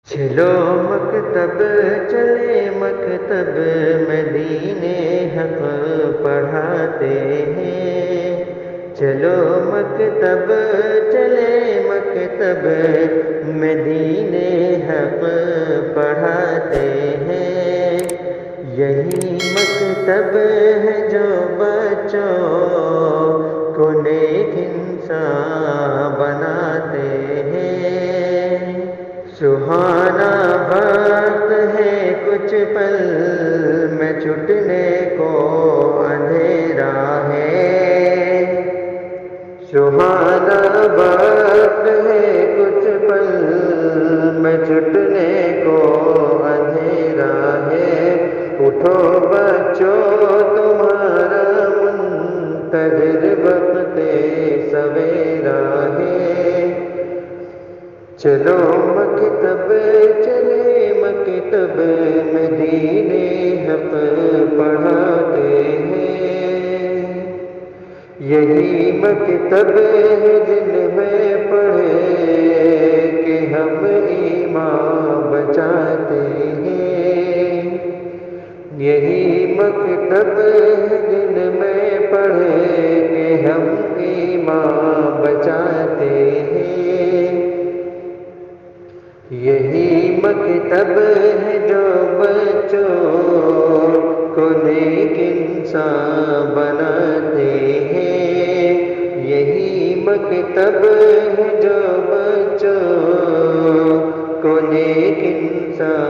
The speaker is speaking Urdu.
چلو مکتب چلے مکتب مدینے حق پڑھاتے ہیں، چلو مکتب چلے مکتب مدینے حق پڑھاتے ہیں، یہی مکتب ہے جو بچوں کو نیک انسان بناتے ہیں۔ سہانا وقت ہے کچھ پل میں چھٹنے کو اندھیرا ہے، سہانا وقت ہے کچھ پل میں چھٹنے کو اندھیرا ہے، اٹھو بچوں تمہارا منتظر وقت سویرا ہے، چلو مکتب چلے مکتب مدینے حق پڑھاتے ہیں، یہی مکتب ہے جن میں پڑھے کہ ہم ایمان بچاتے ہیں، یہی مکتب ہے جن میں پڑھے کہ ہم ایمان بچاتے ہیں، یہی مکتب ہے جو بچوں کو نیک انسان بناتے ہیں، یہی مکتب ہے جو بچوں کو نیک انسان